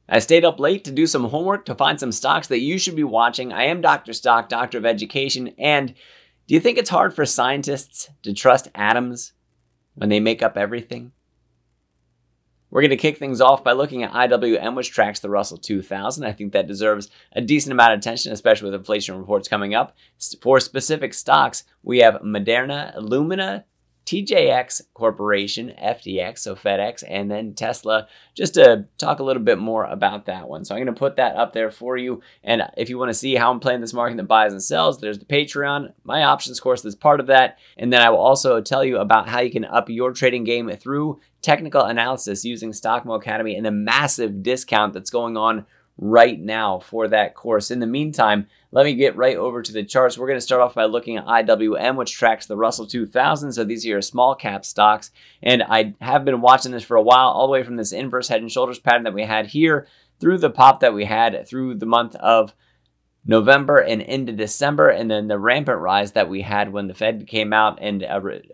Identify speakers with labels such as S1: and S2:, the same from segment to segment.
S1: I stayed up late to do some homework to find some stocks that you should be watching. I am Dr. Stock, Doctor of Education, and do you think it's hard for scientists to trust atoms when they make up everything? We're going to kick things off by looking at IWM, which tracks the Russell 2000. I think that deserves a decent amount of attention, especially with inflation reports coming up. For specific stocks, we have Moderna, Illumina, TJX Corporation, FDX, so FedEx, and then Tesla, just to talk a little bit more about that one. So I'm going to put that up there for you. And if you want to see how I'm playing this market that buys and sells, there's the Patreon, my options course that's part of that. And then I will also tell you about how you can up your trading game through technical analysis using Stockmo Academy and the massive discount that's going on right now for that course. In the meantime, let me get right over to the charts. We're going to start off by looking at IWM, which tracks the Russell 2000. So these are your small cap stocks. And I have been watching this for a while, all the way from this inverse head and shoulders pattern that we had here through the pop that we had through the month of November and into December, and then the rampant rise that we had when the Fed came out and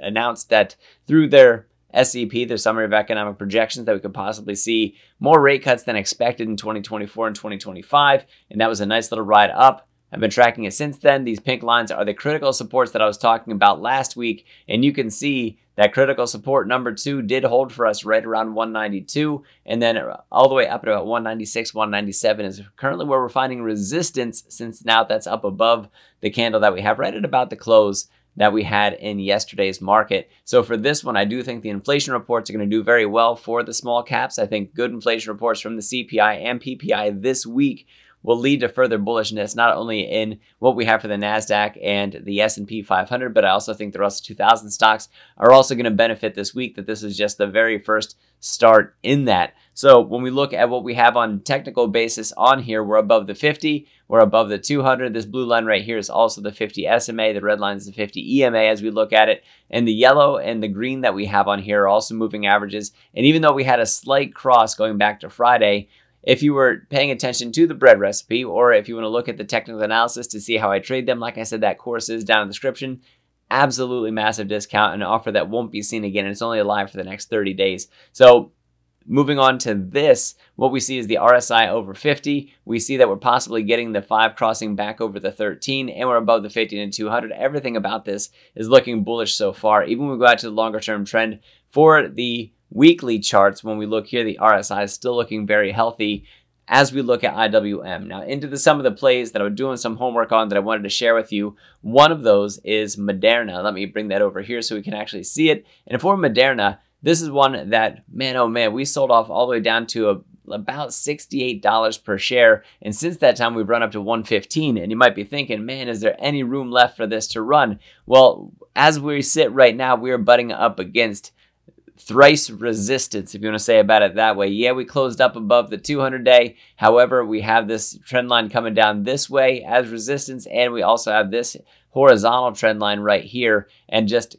S1: announced that through their SEP, the Summary of Economic Projections, that we could possibly see more rate cuts than expected in 2024 and 2025. And that was a nice little ride up. I've been tracking it since then. These pink lines are the critical supports that I was talking about last week. And you can see that critical support number 2 did hold for us right around 192. And then all the way up to about 196, 197 is currently where we're finding resistance, since now that's up above the candle that we have right at about the close that we had in yesterday's market. So for this one, I do think the inflation reports are going to do very well for the small caps. I think good inflation reports from the CPI and PPI this week will lead to further bullishness, not only in what we have for the NASDAQ and the S&P 500, but I also think the Russell 2000 stocks are also going to benefit this week, that this is just the very first start in that. So when we look at what we have on technical basis on here, we're above the 50, we're above the 200. This blue line right here is also the 50 SMA. The red line is the 50 EMA as we look at it. And the yellow and the green that we have on here are also moving averages. And even though we had a slight cross going back to Friday, if you were paying attention to the bread recipe, or if you want to look at the technical analysis to see how I trade them, like I said, that course is down in the description. Absolutely massive discount, an offer that won't be seen again. It's only alive for the next 30 days. So moving on to this, what we see is the RSI over 50. We see that we're possibly getting the 5 crossing back over the 13, and we're above the 50 and 200. Everything about this is looking bullish so far. Even when we go out to the longer term trend for the weekly charts, when we look here, the RSI is still looking very healthy as we look at IWM. Now into some of the plays that I was doing some homework on that I wanted to share with you. One of those is Moderna. Let me bring that over here so we can actually see it. And for Moderna, this is one that, man, oh man, we sold off all the way down to about $68 per share. And since that time, we've run up to 115. And you might be thinking, man, is there any room left for this to run? Well, as we sit right now, we are butting up against thrice resistance, if you want to say about it that way. Yeah, we closed up above the 200-day. However, we have this trend line coming down this way as resistance, and we also have this horizontal trend line right here, and just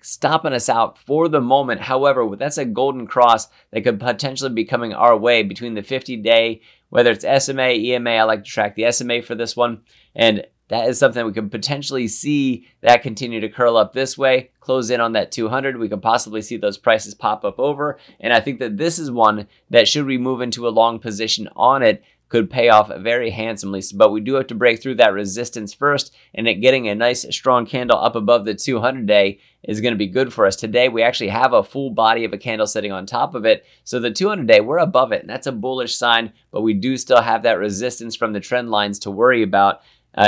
S1: stopping us out for the moment. However, that's a golden cross that could potentially be coming our way between the 50-day, whether it's SMA, EMA. I like to track the SMA for this one, and that is something we could potentially see that continue to curl up this way, close in on that 200. We could possibly see those prices pop up over. And I think that this is one that, should we move into a long position on it, could pay off very handsomely. But we do have to break through that resistance first, and getting a nice strong candle up above the 200-day is going to be good for us. Today, we actually have a full body of a candle sitting on top of it. So the 200-day, we're above it, and that's a bullish sign, but we do still have that resistance from the trend lines to worry about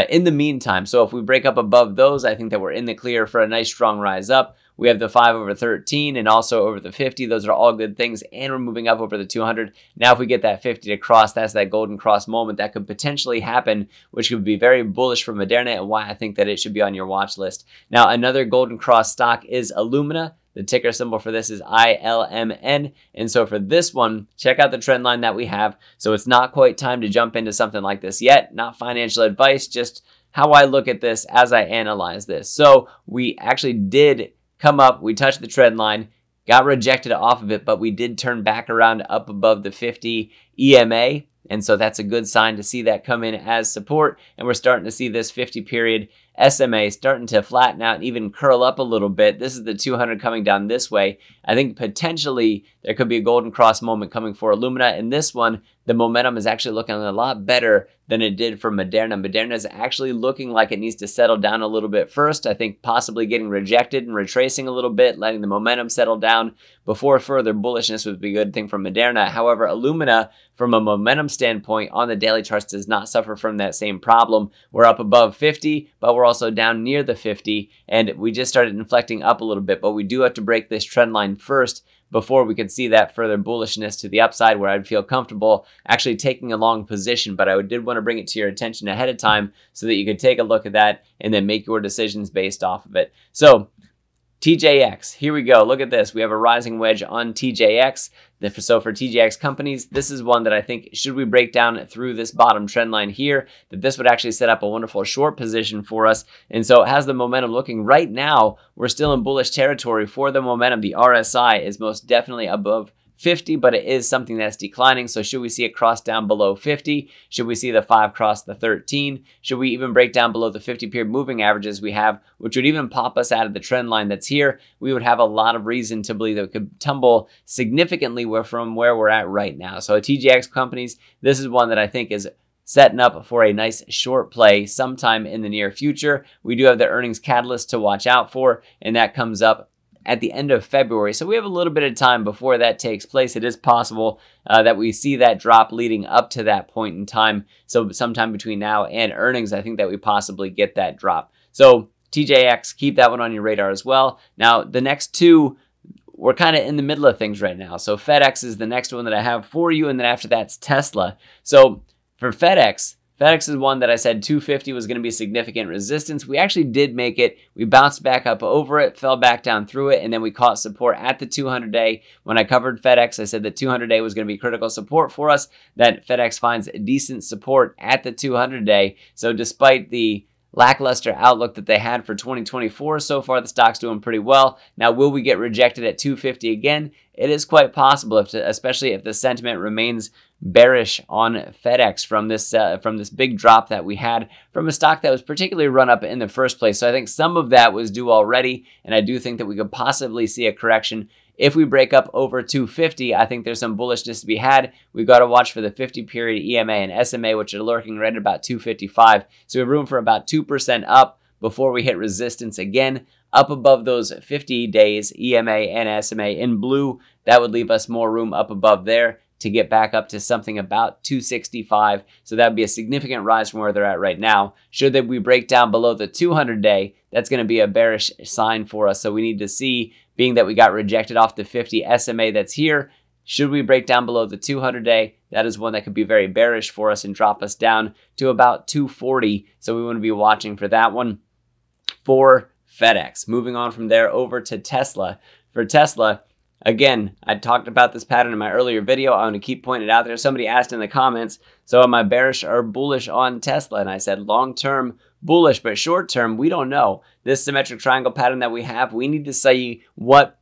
S1: in the meantime. So if we break up above those, I think that we're in the clear for a nice strong rise up. We have the 5 over 13 and also over the 50. Those are all good things, and we're moving up over the 200. Now if we get that 50 to cross, that's that golden cross moment that could potentially happen, which could be very bullish for Moderna, and why I think that it should be on your watch list. Now another golden cross stock is Illumina. The ticker symbol for this is ILMN. And so for this one, check out the trend line that we have. So it's not quite time to jump into something like this yet. Not financial advice, just how I look at this as I analyze this. So we actually did come up, we touched the trend line, got rejected off of it, but we did turn back around up above the 50 EMA. And so that's a good sign to see that come in as support. And we're starting to see this 50 period SMA starting to flatten out and even curl up a little bit. This is the 200 coming down this way. I think potentially there could be a golden cross moment coming for Illumina. And this one, the momentum is actually looking a lot better than it did for Moderna. Moderna is actually looking like it needs to settle down a little bit first. I think possibly getting rejected and retracing a little bit, letting the momentum settle down before further bullishness would be a good thing for Moderna. However, Illumina, from a momentum standpoint on the daily charts, does not suffer from that same problem. We're up above 50, but we're also down near the 50, and we just started inflecting up a little bit, but we do have to break this trend line first before we could see that further bullishness to the upside where I'd feel comfortable actually taking a long position. But I did want to bring it to your attention ahead of time so that you could take a look at that and then make your decisions based off of it. So TJX, here we go. Look at this. We have a rising wedge on TJX. So for TJX companies, this is one that I think, should we break down through this bottom trend line here, that this would actually set up a wonderful short position for us. And so it has the momentum looking right now. We're still in bullish territory for the momentum. The RSI is most definitely above 50, but it is something that's declining. So should we see it cross down below 50? Should we see the 5 cross the 13? Should we even break down below the 50-period moving averages we have, which would even pop us out of the trend line that's here? We would have a lot of reason to believe that it could tumble significantly from where we're at right now. So TJX companies, this is one that I think is setting up for a nice short play sometime in the near future. We do have the earnings catalyst to watch out for, and that comes up at the end of February. So we have a little bit of time before that takes place. It is possible that we see that drop leading up to that point in time. So sometime between now and earnings, I think that we possibly get that drop. So TJX, keep that one on your radar as well. Now, the next two, we're kind of in the middle of things right now. So FedEx is the next one that I have for you, and then after that's Tesla. So for FedEx is one that I said 250 was going to be significant resistance. We actually did make it. We bounced back up over it, fell back down through it, and then we caught support at the 200-day. When I covered FedEx, I said the 200-day was going to be critical support for us, that FedEx finds decent support at the 200-day. So despite the lackluster outlook that they had for 2024, so far the stock's doing pretty well. Now, will we get rejected at 250 again? It is quite possible, especially if the sentiment remains bearish on FedEx from this big drop that we had from a stock that was particularly run up in the first place. So I think some of that was due already, and I do think that we could possibly see a correction. If we break up over 250, I think there's some bullishness to be had. We've got to watch for the 50-period EMA and SMA, which are lurking right at about 255. So we have room for about 2% up before we hit resistance again. Up above those 50 days, EMA and SMA in blue, that would leave us more room up above there to get back up to something about 265. So that would be a significant rise from where they're at right now. Should we break down below the 200-day, that's going to be a bearish sign for us. So we need to see, being that we got rejected off the 50 SMA that's here, should we break down below the 200-day, that is one that could be very bearish for us and drop us down to about 240. So we want to be watching for that one. For FedEx, moving on from there over to Tesla. For Tesla, again, I talked about this pattern in my earlier video. I want to keep pointing it out there. Somebody asked in the comments, so am I bearish or bullish on Tesla? And I said long-term bullish, but short-term, we don't know. This symmetric triangle pattern that we have, we need to see what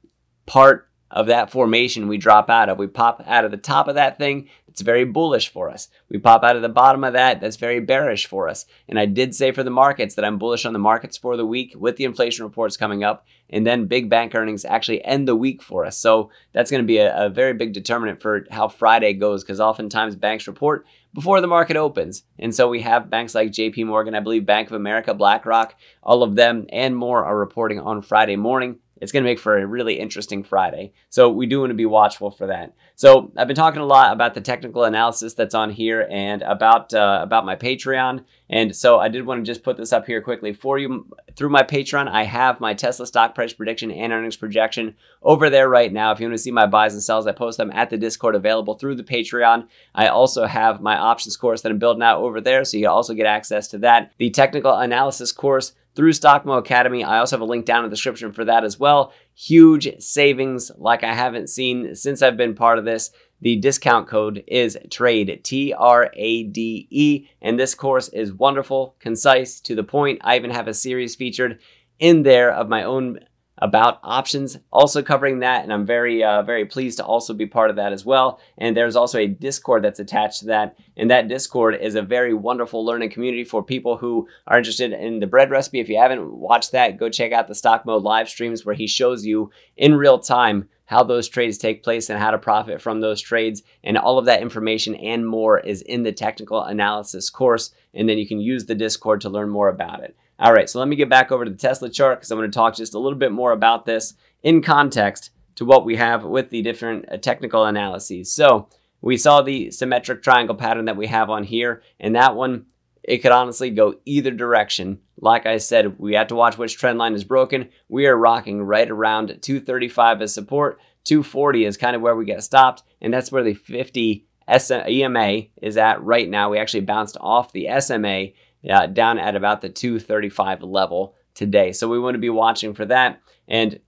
S1: part of that formation we drop out of. We pop out of the top of that thing, it's very bullish for us. We pop out of the bottom of that, that's very bearish for us. And I did say for the markets that I'm bullish on the markets for the week with the inflation reports coming up, and then big bank earnings actually end the week for us. So that's going to be a very big determinant for how Friday goes, because oftentimes banks report before the market opens. And so we have banks like JP Morgan, I believe Bank of America, BlackRock, all of them and more are reporting on Friday morning. It's going to make for a really interesting Friday. So we do want to be watchful for that. So I've been talking a lot about the technical analysis that's on here and about my Patreon. And so I did want to just put this up here quickly for you. Through my Patreon, I have my Tesla stock price prediction and earnings projection over there right now. If you want to see my buys and sells, I post them at the Discord available through the Patreon. I also have my options course that I'm building out over there, so you also get access to that. The technical analysis course through Stockmo Academy, I also have a link down in the description for that as well. Huge savings like I haven't seen since I've been part of this. The discount code is TRADE, T-R-A-D-E, and this course is wonderful, concise, to the point. I even have a series featured in there of my own about options, also covering that, and I'm very pleased to also be part of that as well. And there's also a Discord that's attached to that, and that Discord is a very wonderful learning community for people who are interested in the bread recipe. If you haven't watched that, go check out the Stock Mode live streams where he shows you in real time how those trades take place and how to profit from those trades. And all of that information and more is in the technical analysis course. And then you can use the Discord to learn more about it. All right, so let me get back over to the Tesla chart because I'm going to talk just a little bit more about this in context to what we have with the different technical analyses. So we saw the symmetric triangle pattern that we have on here, and that one, it could honestly go either direction. Like I said, we have to watch which trend line is broken. We are rocking right around 235 as support. 240 is kind of where we get stopped, and that's where the 50 EMA is at right now. We actually bounced off the SMA down at about the 235 level today. So we want to be watching for that. And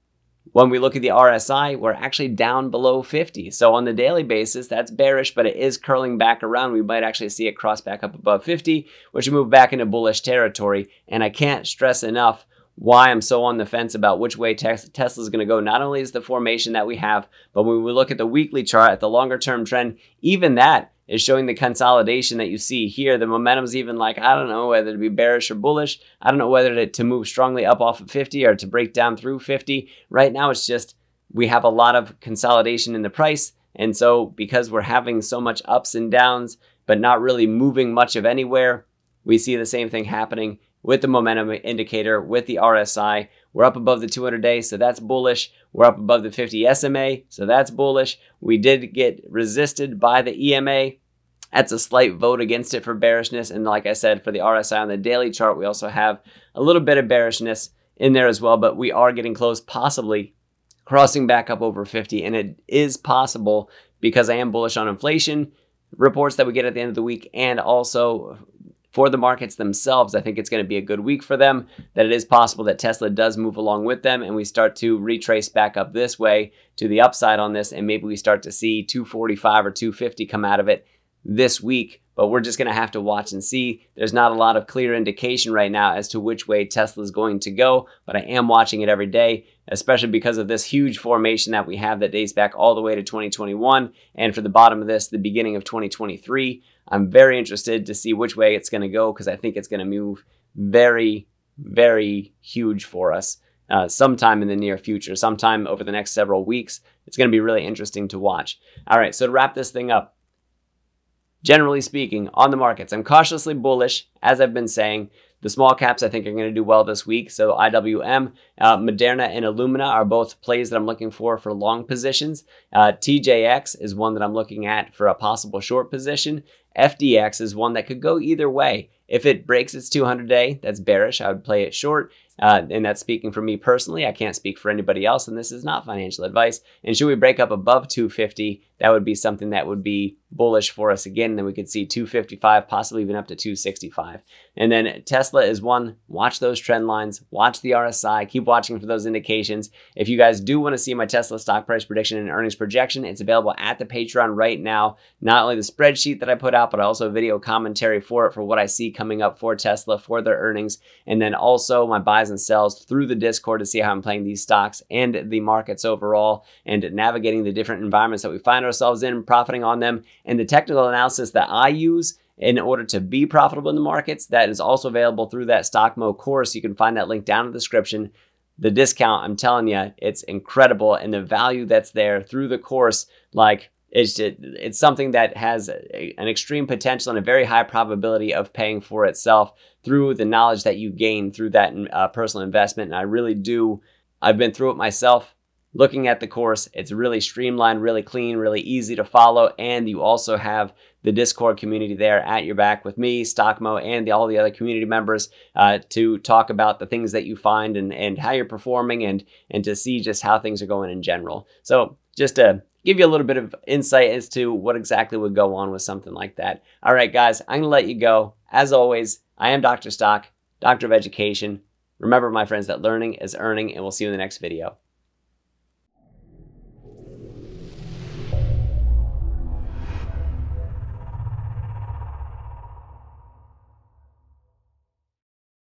S1: when we look at the RSI, we're actually down below 50. So on the daily basis, that's bearish, but it is curling back around. We might actually see it cross back up above 50, which will move back into bullish territory. And I can't stress enough why I'm so on the fence about which way Tesla is going to go. Not only is the formation that we have, but when we look at the weekly chart, at the longer term trend, even that is showing the consolidation that you see here. The momentum's even like, I don't know whether to be bearish or bullish. I don't know whether to move strongly up off of 50 or to break down through 50. Right now, it's just we have a lot of consolidation in the price. And so because we're having so much ups and downs, but not really moving much of anywhere, we see the same thing happening with the momentum indicator, with the RSI. We're up above the 200-day, so that's bullish. We're up above the 50 SMA, so that's bullish. We did get resisted by the EMA. That's a slight vote against it for bearishness. And like I said, for the RSI on the daily chart, we also have a little bit of bearishness in there as well, but we are getting close, possibly crossing back up over 50. And it is possible because I am bullish on inflation reports that we get at the end of the week, and also for the markets themselves, I think it's going to be a good week for them, that it is possible that Tesla does move along with them and we start to retrace back up this way to the upside on this, and maybe we start to see 245 or 250 come out of it this week. But we're just going to have to watch and see. There's not a lot of clear indication right now as to which way Tesla is going to go, but I am watching it every day, especially because of this huge formation that we have that dates back all the way to 2021, and for the bottom of this, the beginning of 2023. I'm very interested to see which way it's going to go because I think it's going to move very, very huge for us sometime in the near future, sometime over the next several weeks. It's going to be really interesting to watch. All right, so to wrap this thing up, generally speaking, on the markets, I'm cautiously bullish, as I've been saying. The small caps, I think, are going to do well this week. So IWM, Moderna, and Illumina are both plays that I'm looking for long positions. TJX is one that I'm looking at for a possible short position. FDX is one that could go either way. If it breaks its 200-day, that's bearish. I would play it short. And that's speaking for me personally. I can't speak for anybody else, and this is not financial advice. And should we break up above 250, that would be something that would be bullish for us again. And then we could see 255, possibly even up to 265. And then Tesla is one. Watch those trend lines. Watch the RSI. Keep watching for those indications. If you guys do want to see my Tesla stock price prediction and earnings projection, it's available at the Patreon right now. Not only the spreadsheet that I put out, but also video commentary for it, for what I see coming up for Tesla, for their earnings. And then also my buys and sells through the Discord to see how I'm playing these stocks and the markets overall, and navigating the different environments that we find ourselves in, profiting on them, and the technical analysis that I use in order to be profitable in the markets. That is also available through that Stock Mo course. You can find that link down in the description. The discount, I'm telling you, it's incredible, and the value that's there through the course, like, it's something that has an extreme potential and a very high probability of paying for itself through the knowledge that you gain through that personal investment. And I really do. I've been through it myself. Looking at the course, it's really streamlined, really clean, really easy to follow. And you also have the Discord community there at your back with me, Stockmo, and all the other community members to talk about the things that you find and how you're performing, and to see just how things are going in general. So just to give you a little bit of insight as to what exactly would go on with something like that. All right, guys, I'm going to let you go. As always, I am Dr. Stock, Doctor of Education. Remember, my friends, that learning is earning, and we'll see you in the next video.